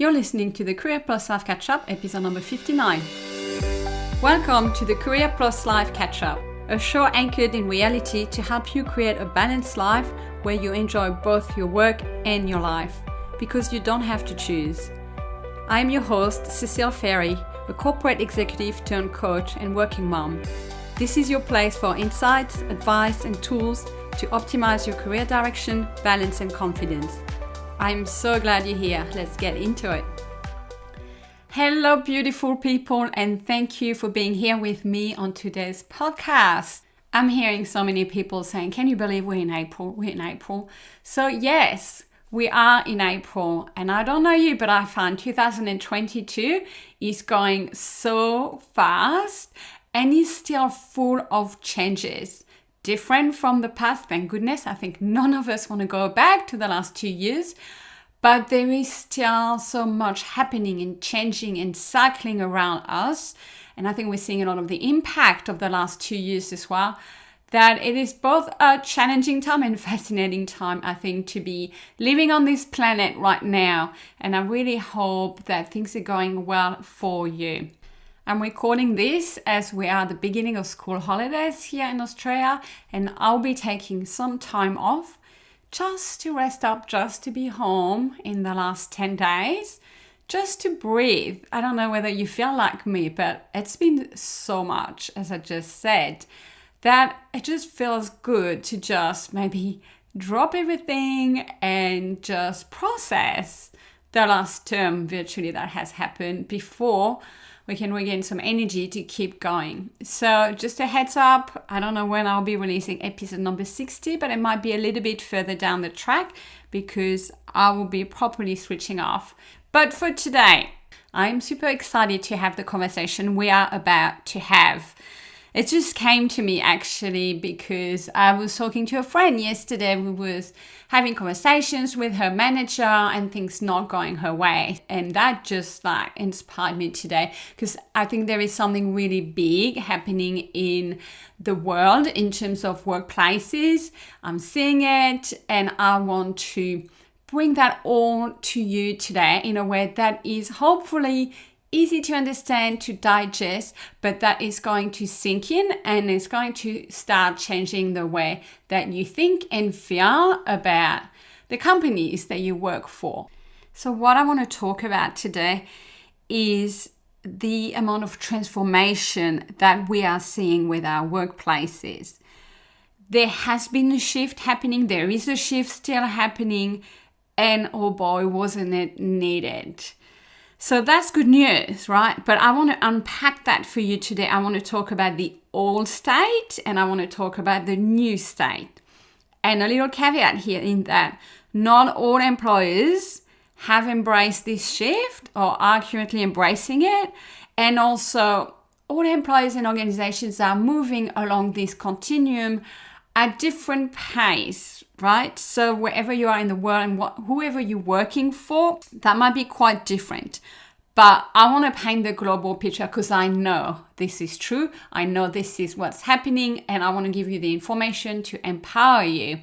You're listening to the Career Plus Life Catch-Up, episode number 59. Welcome to the Career Plus Life Catch-Up, a show anchored in reality to help you create a balanced life where you enjoy both your work and your life, because you don't have to choose. I'm your host, Cecile Ferry, a corporate executive turned coach and working mom. This is your place for insights, advice, and tools to optimize your career direction, balance, and confidence. I'm so glad you're here. Let's get into it. Hello, beautiful people, and thank you for being here with me on today's podcast. I'm hearing so many people saying, can you believe we're in April? We're in April. So yes, we are in April, and I don't know you, but I find 2022 is going so fast and is still full of changes. Different from the past, thank goodness. I think none of us want to go back to the last 2 years, but there is still so much happening and changing and cycling around us. And I think we're seeing a lot of the impact of the last 2 years as well, that it is both a challenging time and fascinating time, I think, to be living on this planet right now. And I really hope that things are going well for you. I'm recording this as we are at the beginning of school holidays here in Australia, and I'll be taking some time off just to rest up, just to be home in the last 10 days, just to breathe. I don't know whether you feel like me, but it's been so much, as I just said, that it just feels good to just maybe drop everything and just process the last term virtually that has happened before we can regain some energy to keep going. So just a heads up, I don't know when I'll be releasing episode number 60, but it might be a little bit further down the track because I will be properly switching off. But for today, I'm super excited to have the conversation we are about to have. It just came to me actually because I was talking to a friend yesterday who was having conversations with her manager and things not going her way. And that just inspired me today because I think there is something really big happening in the world in terms of workplaces. I'm seeing it and I want to bring that all to you today in a way that is hopefully easy to understand, to digest, but that is going to sink in and it's going to start changing the way that you think and feel about the companies that you work for. So what I want to talk about today is the amount of transformation that we are seeing with our workplaces. There has been a shift happening. There is a shift still happening. And oh boy, wasn't it needed. So that's good news, right? But I want to unpack that for you today. I want to talk about the old state and I want to talk about the new state. And a little caveat here in that not all employers have embraced this shift or are currently embracing it. And also all employers and organizations are moving along this continuum at different pace, right? So wherever you are in the world and whoever you're working for, that might be quite different. But I want to paint the global picture because I know this is true. I know this is what's happening and I want to give you the information to empower you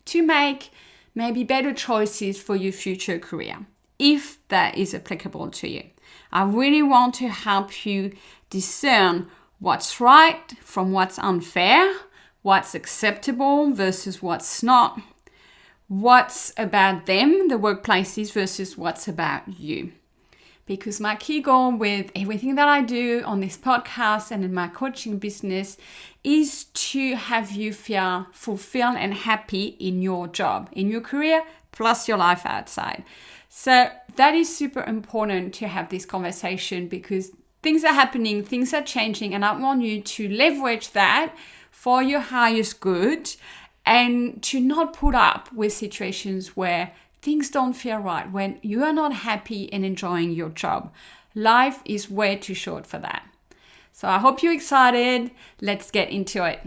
to make maybe better choices for your future career, if that is applicable to you. I really want to help you discern what's right from what's unfair, what's acceptable versus what's not, what's about them, the workplaces, versus what's about you. Because my key goal with everything that I do on this podcast and in my coaching business is to have you feel fulfilled and happy in your job, in your career, plus your life outside. So that is super important to have this conversation because things are happening, things are changing, and I want you to leverage that for your highest good and to not put up with situations where things don't feel right, when you are not happy and enjoying your job. Life is way too short for that. So I hope you're excited. Let's get into it.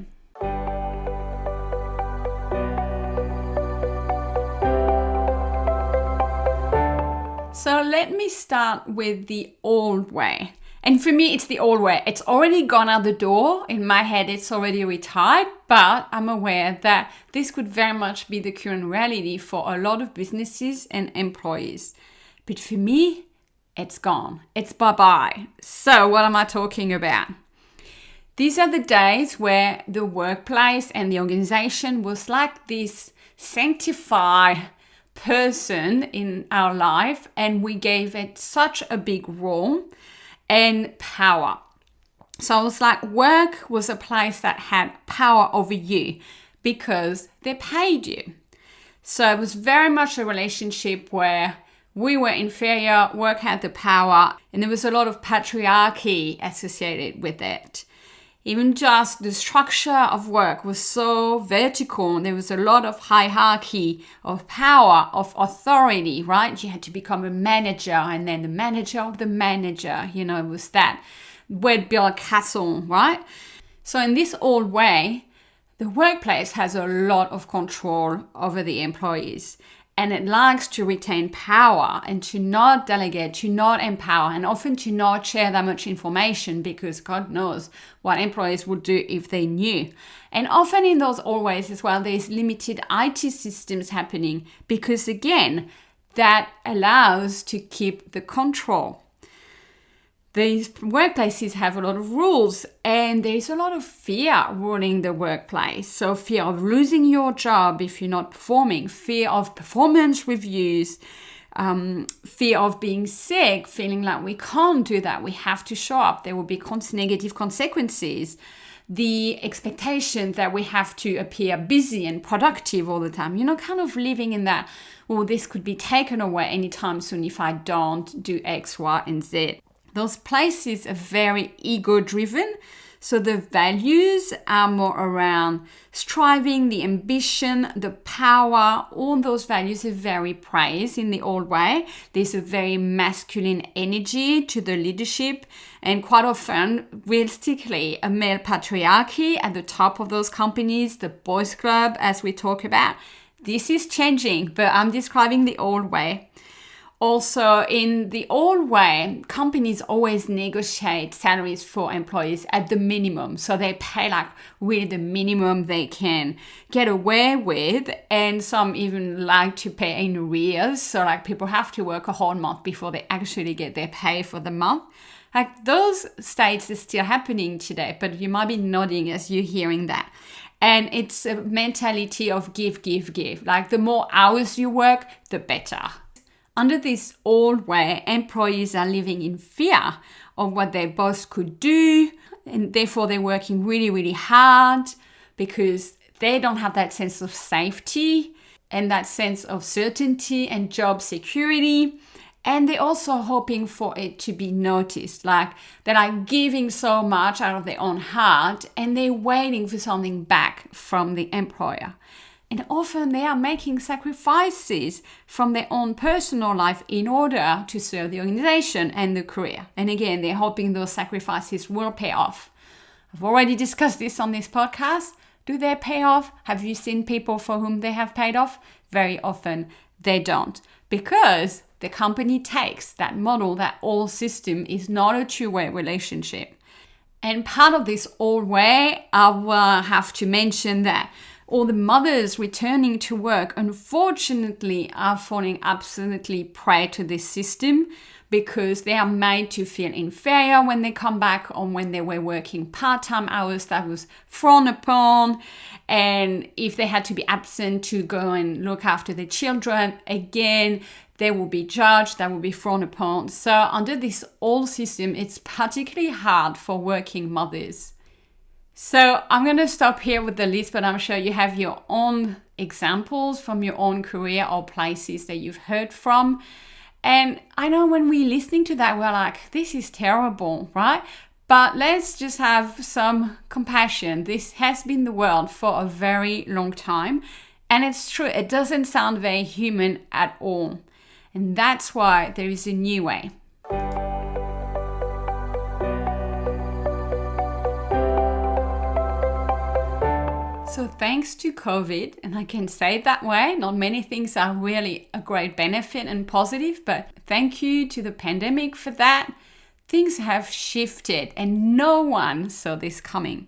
So let me start with the old way. And for me, it's the old way. It's already gone out the door. In my head, it's already retired, but I'm aware that this could very much be the current reality for a lot of businesses and employees. But for me, it's gone. It's bye-bye. So what am I talking about? These are the days where the workplace and the organization was like this sanctified person in our life, and we gave it such a big role and power. So it was like work was a place that had power over you because they paid you. So it was very much a relationship where we were inferior, work had the power, and there was a lot of patriarchy associated with it. Even just the structure of work was so vertical. There was a lot of hierarchy, of power, of authority, right? You had to become a manager and then the manager of the manager. You know, it was that we'd build a castle, right? So in this old way, the workplace has a lot of control over the employees. And it likes to retain power and to not delegate, to not empower, and often to not share that much information because God knows what employees would do if they knew. And often in those old ways as well, there's limited IT systems happening because, again, that allows to keep the control. These workplaces have a lot of rules and there's a lot of fear ruling the workplace. So fear of losing your job if you're not performing, fear of performance reviews, fear of being sick, feeling like we can't do that, we have to show up, there will be negative consequences. The expectation that we have to appear busy and productive all the time, you know, kind of living in that, well, this could be taken away anytime soon if I don't do X, Y, and Z. Those places are very ego-driven, so the values are more around striving, the ambition, the power. All those values are very praised in the old way. There's a very masculine energy to the leadership, and quite often, realistically, a male patriarchy at the top of those companies, the boys' club, as we talk about. This is changing, but I'm describing the old way. Also, in the old way, companies always negotiate salaries for employees at the minimum. So they pay like really the minimum they can get away with. And some even like to pay in arrears. So like people have to work a whole month before they actually get their pay for the month. Like those states are still happening today, but you might be nodding as you're hearing that. And it's a mentality of give, give, give. Like the more hours you work, the better. Under this old way, employees are living in fear of what their boss could do, and therefore they're working really, really hard because they don't have that sense of safety and that sense of certainty and job security. And they're also hoping for it to be noticed, like they're like giving so much out of their own heart and they're waiting for something back from the employer. And often they are making sacrifices from their own personal life in order to serve the organization and the career. And again, they're hoping those sacrifices will pay off. I've already discussed this on this podcast. Do they pay off? Have you seen people for whom they have paid off? Very often they don't, because the company takes that model, that old system is not a two-way relationship. And part of this old way, I will have to mention that all the mothers returning to work, unfortunately, are falling absolutely prey to this system because they are made to feel inferior when they come back, or when they were working part-time hours, that was frowned upon. And if they had to be absent to go and look after the children, again, they will be judged, that will be frowned upon. So under this old system, it's particularly hard for working mothers. So I'm going to stop here with the list, but I'm sure you have your own examples from your own career or places that you've heard from. And I know when we're listening to that, we're like, this is terrible, right? But let's just have some compassion. This has been the world for a very long time. And it's true, it doesn't sound very human at all. And that's why there is a new way. So thanks to COVID, and I can say it that way, not many things are really a great benefit and positive, but thank you to the pandemic for that. Things have shifted and no one saw this coming.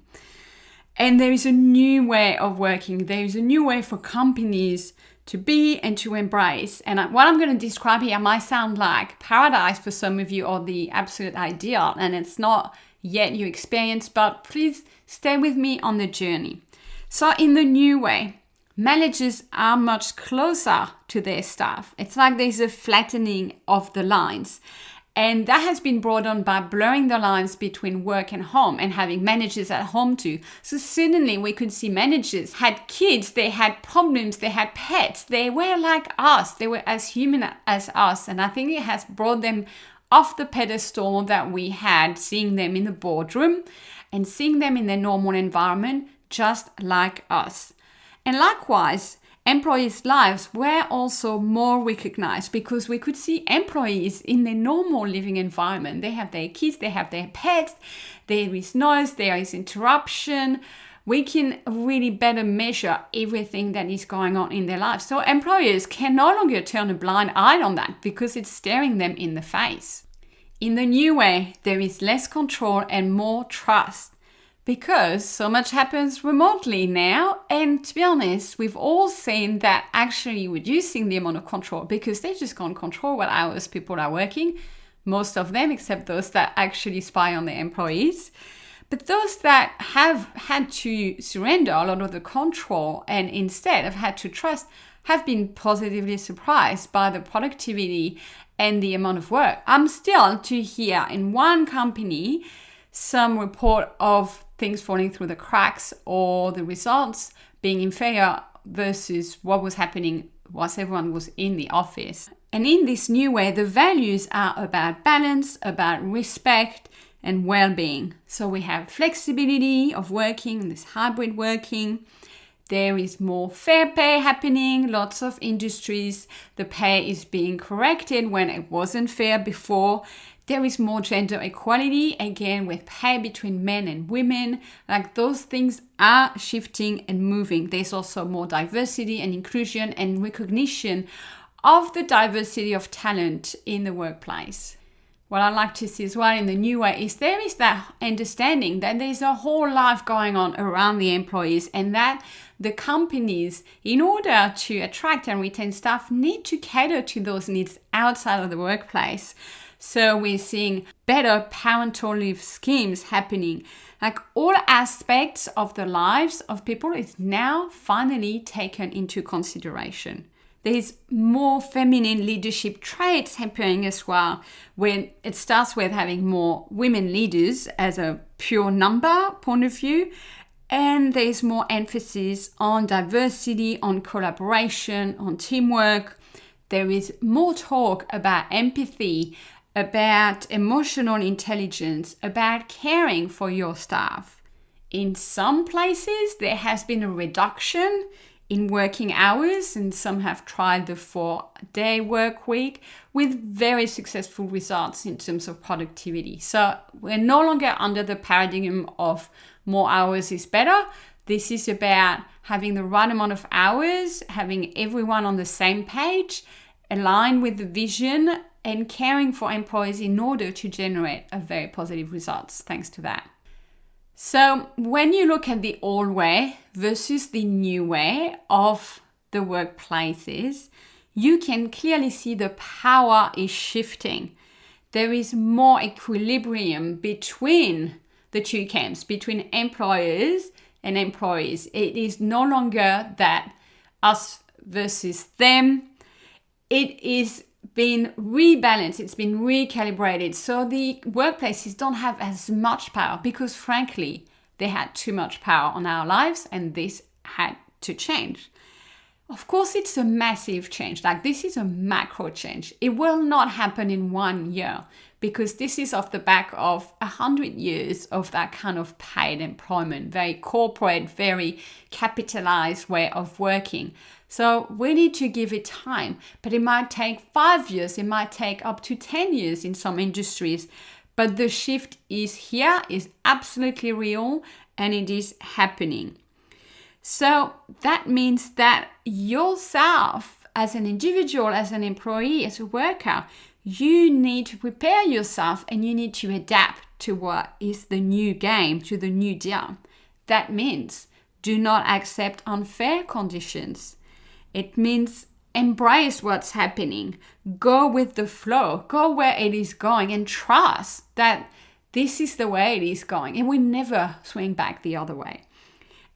And there is a new way of working. There is a new way for companies to be and to embrace. And what I'm going to describe here might sound like paradise for some of you, or the absolute ideal, and it's not yet your experience, but please stay with me on the journey. So in the new way, managers are much closer to their staff. It's like there's a flattening of the lines. And that has been brought on by blurring the lines between work and home and having managers at home too. So suddenly we could see managers had kids, they had problems, they had pets. They were like us. They were as human as us. And I think it has brought them off the pedestal that we had, seeing them in the boardroom and seeing them in their normal environment, just like us. And likewise, employees' lives were also more recognized because we could see employees in their normal living environment. They have their kids, they have their pets, there is noise, there is interruption. We can really better measure everything that is going on in their lives. So employers can no longer turn a blind eye on that because it's staring them in the face. In the new way, there is less control and more trust, because so much happens remotely now. And to be honest, we've all seen that actually reducing the amount of control, because they just can't control what hours people are working, most of them, except those that actually spy on their employees. But those that have had to surrender a lot of the control and instead have had to trust have been positively surprised by the productivity and the amount of work. I'm still to hear in one company some report of things falling through the cracks or the results being inferior versus what was happening once everyone was in the office. And in this new way, the values are about balance, about respect and well-being. So we have flexibility of working, this hybrid working. There is more fair pay happening. Lots of industries, the pay is being corrected when it wasn't fair before. There is more gender equality, again, with pay between men and women. Like those things are shifting and moving. There's also more diversity and inclusion and recognition of the diversity of talent in the workplace. What I like to see as well in the new way is there is that understanding that there's a whole life going on around the employees, and that the companies, in order to attract and retain staff, need to cater to those needs outside of the workplace. So we're seeing better parental leave schemes happening. Like all aspects of the lives of people is now finally taken into consideration. There's more feminine leadership traits happening as well, when it starts with having more women leaders as a pure number point of view. And there's more emphasis on diversity, on collaboration, on teamwork. There is more talk about empathy, about emotional intelligence, about caring for your staff. In some places, there has been a reduction in working hours, and some have tried the 4-day work week with very successful results in terms of productivity. So we're no longer under the paradigm of more hours is better. This is about having the right amount of hours, having everyone on the same page, aligned with the vision, and caring for employees in order to generate a very positive results thanks to that. So when you look at the old way versus the new way of the workplaces, you can clearly see the power is shifting. There is more equilibrium between the two camps, between employers and employees. It is no longer that us versus them. It is been rebalanced, it's been recalibrated. So the workplaces don't have as much power because frankly, they had too much power on our lives, and this had to change. Of course, it's a massive change. Like this is a macro change. It will not happen in 1 year because this is off the back of 100 years of that kind of paid employment, very corporate, very capitalized way of working. So we need to give it time, but it might take 5 years. It might take up to 10 years in some industries, but the shift is here, is absolutely real, and it is happening. So that means that yourself as an individual, as an employee, as a worker, you need to prepare yourself and you need to adapt to what is the new game, to the new deal. That means do not accept unfair conditions. It means embrace what's happening. Go with the flow. Go where it is going and trust that this is the way it is going. And we never swing back the other way.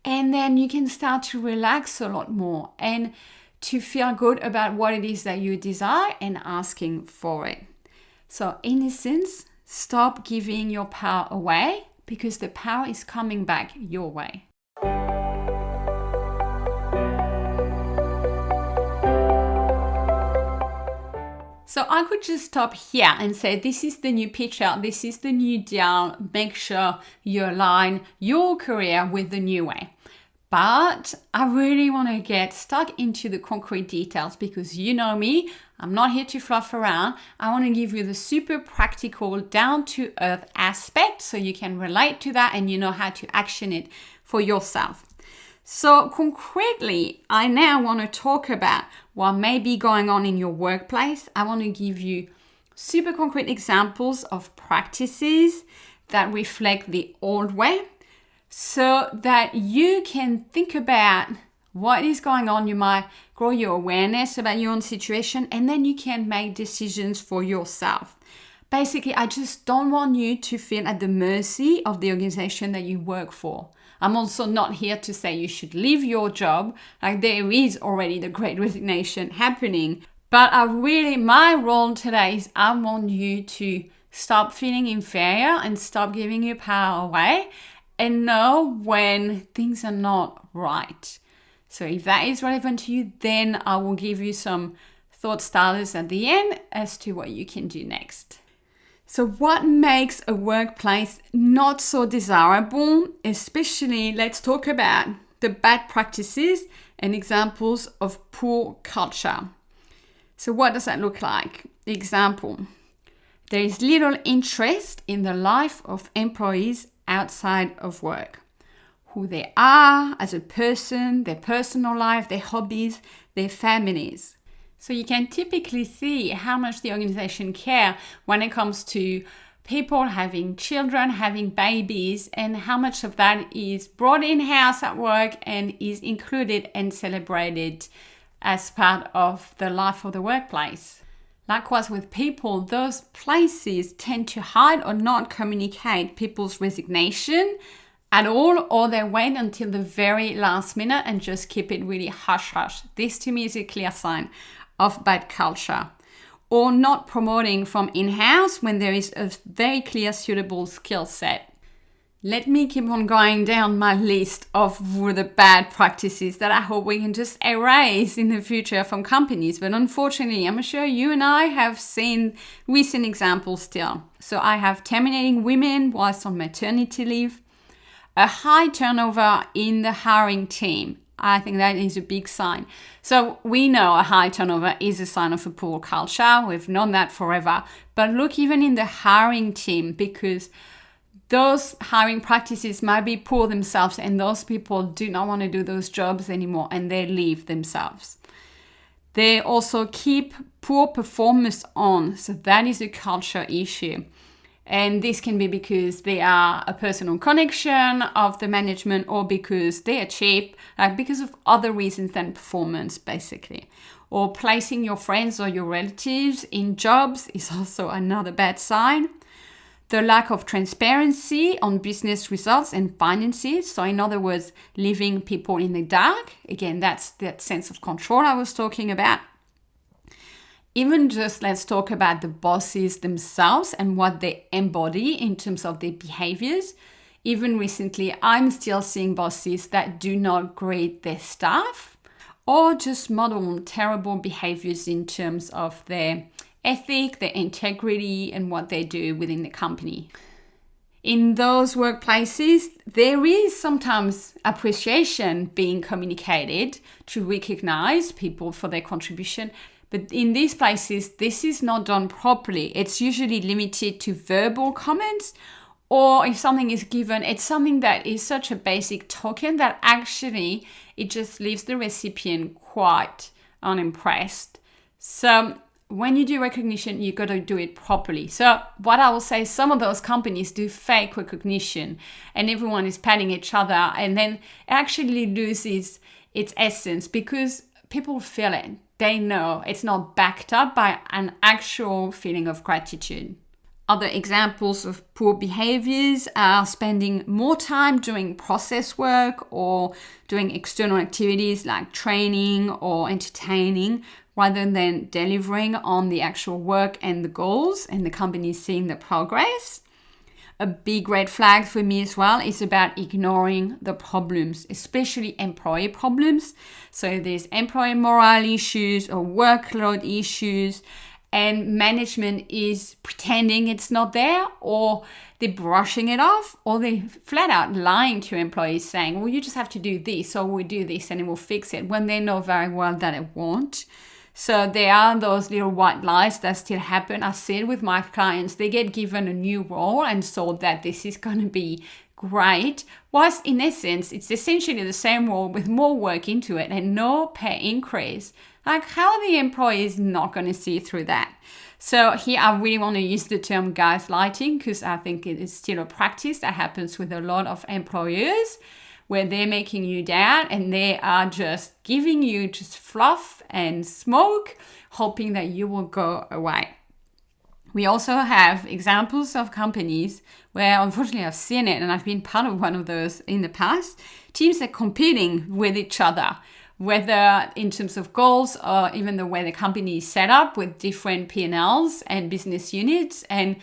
And then you can start to relax a lot more and to feel good about what it is that you desire and asking for it. So in essence, stop giving your power away because the power is coming back your way. So I could just stop here and say, this is the new picture, this is the new deal, make sure you align your career with the new way. But I really want to get stuck into the concrete details because you know me, I'm not here to fluff around. I want to give you the super practical, down-to-earth aspect so you can relate to that and you know how to action it for yourself. So concretely, I now want to talk about what may be going on in your workplace. I want to give you super concrete examples of practices that reflect the old way so that you can think about what is going on. You might grow your awareness about your own situation and then you can make decisions for yourself. Basically, I just don't want you to feel at the mercy of the organization that you work for. I'm also not here to say you should leave your job, like there is already the Great Resignation happening. But my role today is I want you to stop feeling inferior and stop giving your power away and know when things are not right. So if that is relevant to you, then I will give you some thought starters at the end as to what you can do next. So what makes a workplace not so desirable? Especially, let's talk about the bad practices and examples of poor culture. So what does that look like? Example, there is little interest in the life of employees outside of work. Who they are as a person, their personal life, their hobbies, their families. So you can typically see how much the organization care when it comes to people having children, having babies, and how much of that is brought in-house at work and is included and celebrated as part of the life of the workplace. Likewise with people, those places tend to hide or not communicate people's resignation at all, or they wait until the very last minute and just keep it really hush-hush. This to me is a clear sign of bad culture. Or not promoting from in-house when there is a very clear suitable skill set. Let me keep on going down my list of the bad practices that I hope we can just erase in the future from companies. But unfortunately, I'm sure you and I have seen recent examples still. So I have terminating women whilst on maternity leave, a high turnover in the hiring team. I think that is a big sign. So we know a high turnover is a sign of a poor culture. We've known that forever. But look even in the hiring team, because those hiring practices might be poor themselves and those people do not want to do those jobs anymore and they leave themselves. They also keep poor performers on. So that is a culture issue. And this can be because they are a personal connection of the management or because they are cheap, because of other reasons than performance, basically. Or placing your friends or your relatives in jobs is also another bad sign. The lack of transparency on business results and finances. So in other words, leaving people in the dark. Again, that's that sense of control I was talking about. Even just let's talk about the bosses themselves and what they embody in terms of their behaviors. Even recently, I'm still seeing bosses that do not grade their staff or just model terrible behaviors in terms of their ethic, their integrity, and what they do within the company. In those workplaces, there is sometimes appreciation being communicated to recognize people for their contribution. But in these places, this is not done properly. It's usually limited to verbal comments, or if something is given, it's something that is such a basic token that actually it just leaves the recipient quite unimpressed. So when you do recognition, you got to do it properly. So what I will say, some of those companies do fake recognition and everyone is patting each other, and then it actually loses its essence because people feel it. They know it's not backed up by an actual feeling of gratitude. Other examples of poor behaviors are spending more time doing process work or doing external activities like training or entertaining rather than delivering on the actual work and the goals and the company seeing the progress. A big red flag for me as well is about ignoring the problems, especially employee problems. So there's employee morale issues or workload issues, and management is pretending it's not there, or they're brushing it off, or they're flat out lying to employees saying, well, you just have to do this, or we do this and it will fix it, when they know very well that it won't. So there are those little white lies that still happen. I see it with my clients. They get given a new role and told that this is going to be great, whilst in essence, it's essentially the same role with more work into it and no pay increase. Like, how are the employees not going to see through that? So here I really want to use the term gaslighting, because I think it is still a practice that happens with a lot of employers, where they're making you down and they are just giving you just fluff and smoke, hoping that you will go away. We also have examples of companies where, unfortunately, I've seen it, and I've been part of one of those in the past. Teams are competing with each other, whether in terms of goals or even the way the company is set up with different P&Ls and business units. And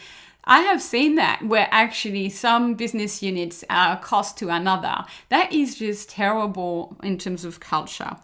I have seen that where actually some business units are a cost to another. That is just terrible in terms of culture.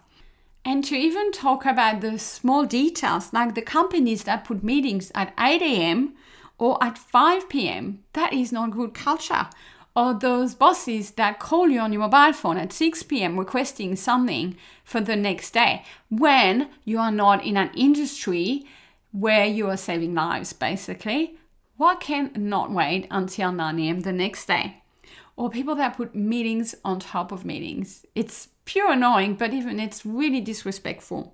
And to even talk about the small details, like the companies that put meetings at 8 a.m. or at 5 p.m., that is not good culture. Or those bosses that call you on your mobile phone at 6 p.m. requesting something for the next day, when you are not in an industry where you are saving lives, basically. What can not wait until 9 a.m. the next day? Or people that put meetings on top of meetings. It's pure annoying, but even it's really disrespectful.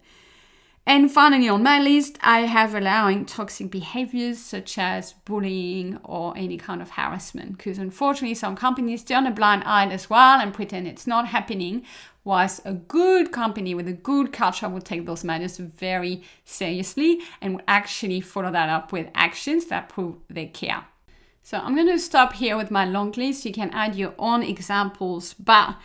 And finally on my list, I have allowing toxic behaviors such as bullying or any kind of harassment. Because unfortunately, some companies turn a blind eye as well and pretend it's not happening, whilst a good company with a good culture will take those matters very seriously and will actually follow that up with actions that prove they care. So I'm going to stop here with my long list. You can add your own examples, but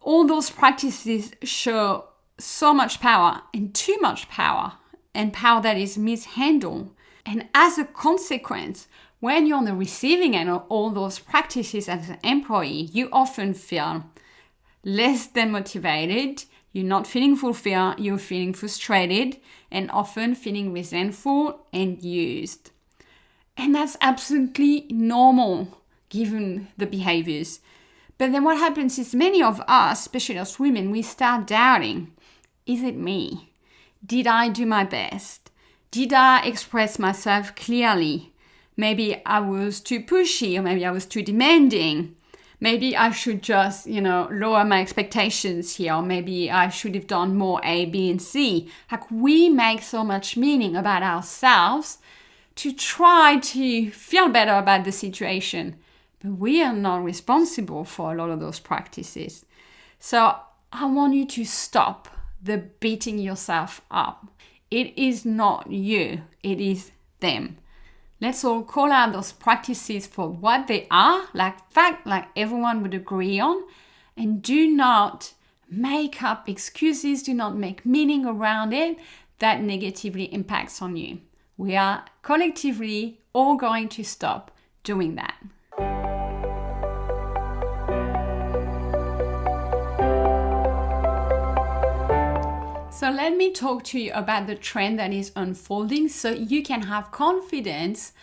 all those practices show so much power and too much power, and power that is mishandled. And as a consequence, when you're on the receiving end of all those practices as an employee, you often feel less than motivated, you're not feeling fulfilled, you're feeling frustrated, and often feeling resentful and used. And that's absolutely normal given the behaviors. But then what happens is many of us, especially as women, we start doubting. Is it me? Did I do my best? Did I express myself clearly? Maybe I was too pushy, or maybe I was too demanding. Maybe I should just, lower my expectations here. Or maybe I should have done more A, B, and C. Like, we make so much meaning about ourselves to try to feel better about the situation. But we are not responsible for a lot of those practices. So I want you to stop the beating yourself up. It is not you, it is them. Let's all call out those practices for what they are, like everyone would agree on, and do not make up excuses, do not make meaning around it that negatively impacts on you. We are collectively all going to stop doing that. So let me talk to you about the trend that is unfolding so you can have confidence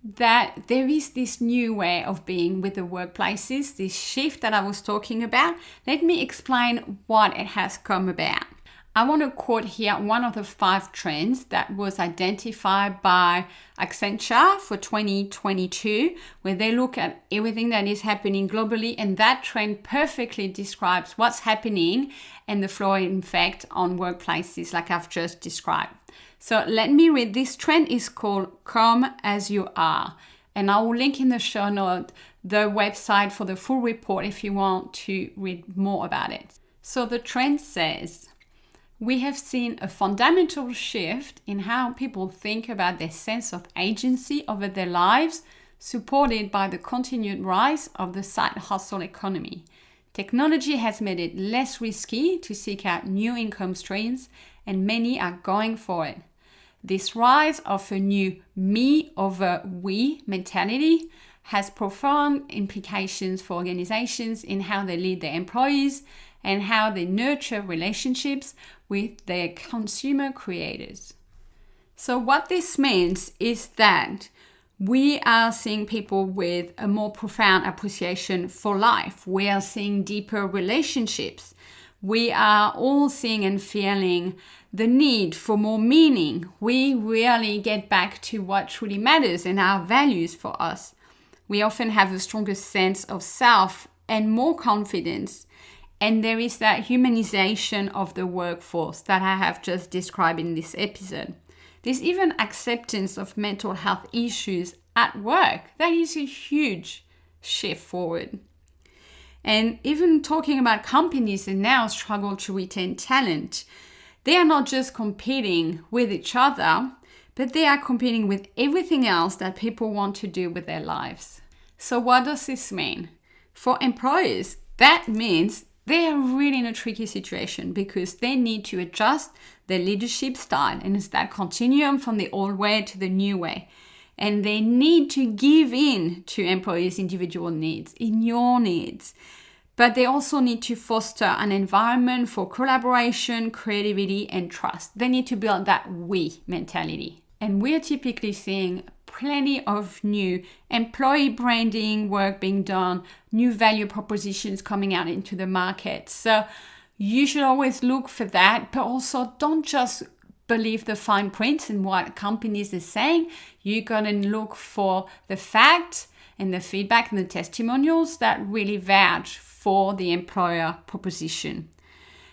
that there is this new way of being with the workplaces, this shift that I was talking about. Let me explain what it has come about. I want to quote here one of the 5 trends that was identified by Accenture for 2022, where they look at everything that is happening globally, and that trend perfectly describes what's happening and the flow-on effect on workplaces like I've just described. So let me read. This trend is called Come As You Are, and I will link in the show note the website for the full report if you want to read more about it. So the trend says, We have seen a fundamental shift in how people think about their sense of agency over their lives, supported by the continued rise of the side hustle economy. Technology has made it less risky to seek out new income streams, and many are going for it. This rise of a new me over we mentality has profound implications for organizations in how they lead their employees and how they nurture relationships with their consumer creators. So what this means is that we are seeing people with a more profound appreciation for life. We are seeing deeper relationships. We are all seeing and feeling the need for more meaning. We really get back to what truly matters and our values for us. We often have a stronger sense of self and more confidence. And there is that humanization of the workforce that I have just described in this episode. There's even acceptance of mental health issues at work. That is a huge shift forward. And even talking about companies that now struggle to retain talent, they are not just competing with each other, but they are competing with everything else that people want to do with their lives. So what does this mean? For employers, that means they are really in a tricky situation because they need to adjust their leadership style, and it's that continuum from the old way to the new way. And they need to give in to employees' individual needs, in your needs. But they also need to foster an environment for collaboration, creativity, and trust. They need to build that we mentality. And we're typically seeing plenty of new employee branding work being done, new value propositions coming out into the market. So you should always look for that, but also don't just believe the fine print and what companies are saying. You're going to look for the facts and the feedback and the testimonials that really vouch for the employer proposition.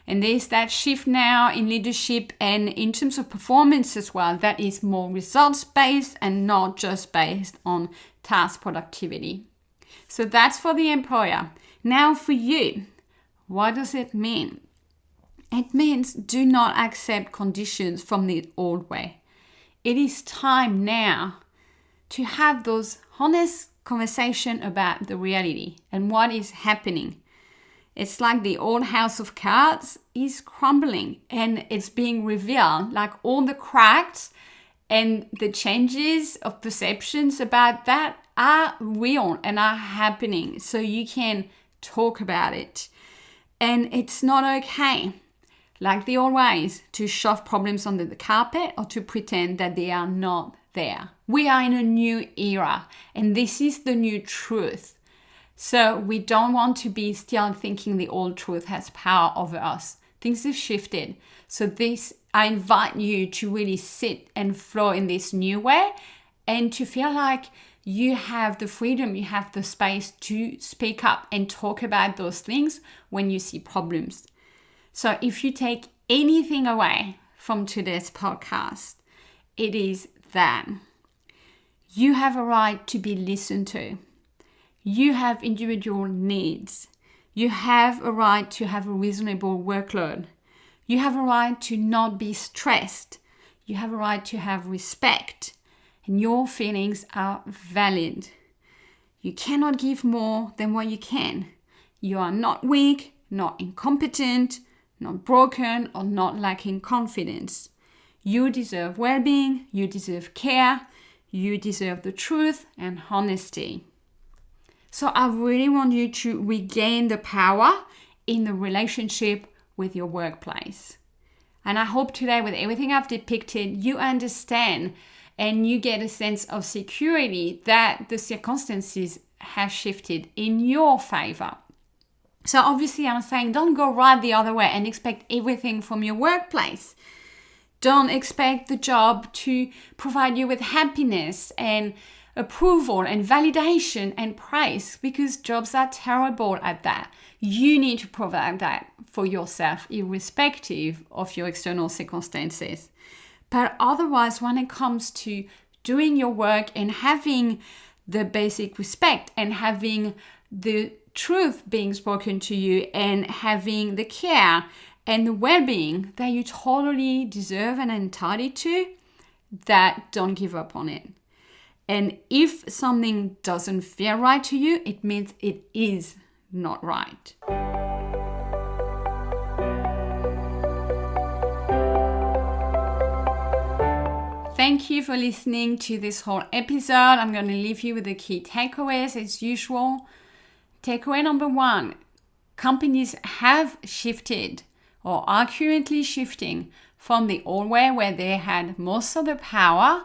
And there's that shift now in leadership and in terms of performance as well, that is more results-based and not just based on task productivity. So that's for the employer. Now for you, what does it mean? It means do not accept conditions from the old way. It is time now to have those honest conversations about the reality and what is happening. It's like the old house of cards is crumbling and it's being revealed, like all the cracks and the changes of perceptions about that are real and are happening. So you can talk about it. And it's not okay, like the old ways, to shove problems under the carpet or to pretend that they are not there. We are in a new era and this is the new truth. So we don't want to be still thinking the old truth has power over us. Things have shifted. So I invite you to really sit and flow in this new way and to feel like you have the freedom, you have the space to speak up and talk about those things when you see problems. So if you take anything away from today's podcast, it is that you have a right to be listened to. You have individual needs. You have a right to have a reasonable workload. You have a right to not be stressed. You have a right to have respect. And your feelings are valid. You cannot give more than what you can. You are not weak, not incompetent, not broken, or not lacking confidence. You deserve well-being. You deserve care. You deserve the truth and honesty. So I really want you to regain the power in the relationship with your workplace. And I hope today, with everything I've depicted, you understand and you get a sense of security that the circumstances have shifted in your favor. So obviously I'm saying don't go right the other way and expect everything from your workplace. Don't expect the job to provide you with happiness and approval and validation and praise, because jobs are terrible at that. You need to provide that for yourself, irrespective of your external circumstances. But otherwise, when it comes to doing your work and having the basic respect and having the truth being spoken to you and having the care and the well-being that you totally deserve and are entitled to, that don't give up on it. And if something doesn't feel right to you, it means it is not right. Thank you for listening to this whole episode. I'm going to leave you with the key takeaways as usual. Takeaway number 1, companies have shifted or are currently shifting from the old way where they had most of the power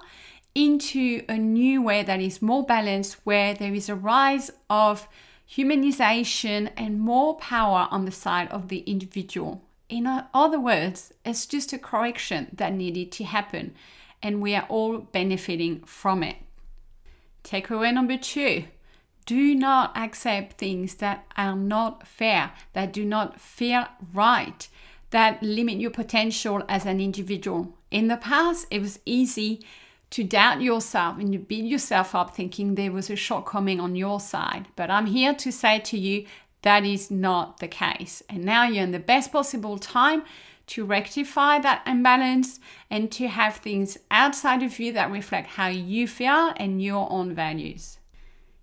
into a new way that is more balanced, where there is a rise of humanization and more power on the side of the individual. In other words, it's just a correction that needed to happen, and we are all benefiting from it. Takeaway number 2, do not accept things that are not fair, that do not feel right, that limit your potential as an individual. In the past, it was easy to doubt yourself and to beat yourself up thinking there was a shortcoming on your side. But I'm here to say to you that is not the case. And now you're in the best possible time to rectify that imbalance and to have things outside of you that reflect how you feel and your own values.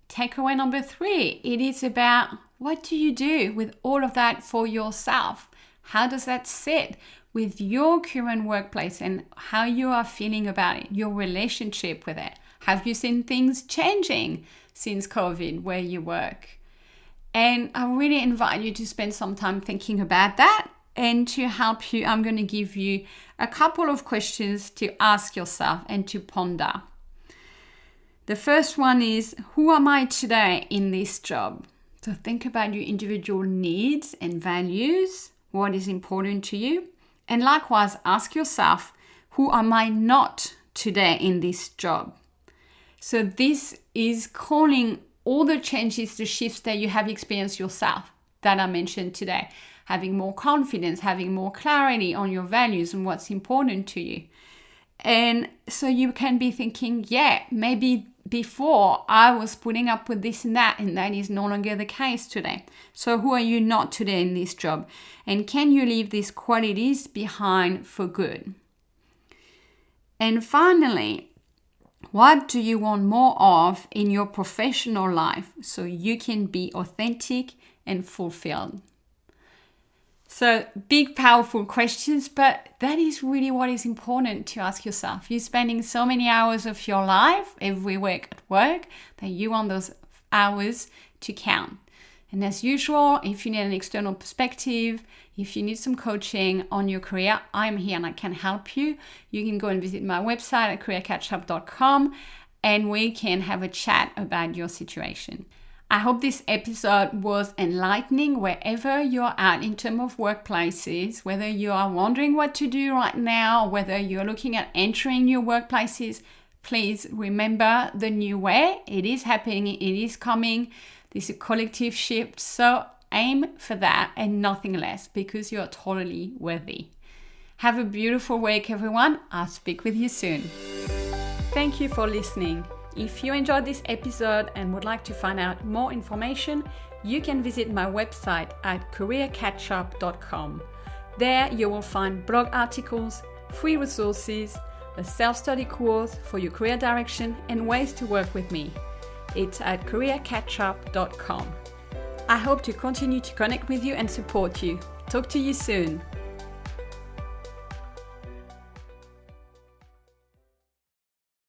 Takeaway number 3, it is about what do you do with all of that for yourself? How does that sit with your current workplace and how you are feeling about it, your relationship with it? Have you seen things changing since COVID where you work? And I really invite you to spend some time thinking about that. And to help you, I'm going to give you a couple of questions to ask yourself and to ponder. The first one is, who am I today in this job? So think about your individual needs and values, what is important to you. And likewise, ask yourself, who am I not today in this job? So this is calling all the changes, the shifts that you have experienced yourself that I mentioned today. Having more confidence, having more clarity on your values and what's important to you. And so you can be thinking, yeah, maybe before I was putting up with this and that is no longer the case today. So who are you not today in this job? And can you leave these qualities behind for good? And finally, what do you want more of in your professional life so you can be authentic and fulfilled? So big, powerful questions, but that is really what is important to ask yourself. You're spending so many hours of your life every week at work that you want those hours to count. And as usual, if you need an external perspective, if you need some coaching on your career, I'm here and I can help you. You can go and visit my website at careercatchup.com and we can have a chat about your situation. I hope this episode was enlightening wherever you're at in terms of workplaces, whether you are wondering what to do right now, whether you're looking at entering new workplaces. Please remember the new way. It is happening. It is coming. This is a collective shift. So aim for that and nothing less because you're totally worthy. Have a beautiful week, everyone. I'll speak with you soon. Thank you for listening. If you enjoyed this episode and would like to find out more information, you can visit my website at careercatchup.com. There you will find blog articles, free resources, a self-study course for your career direction, and ways to work with me. It's at careercatchup.com. I hope to continue to connect with you and support you. Talk to you soon.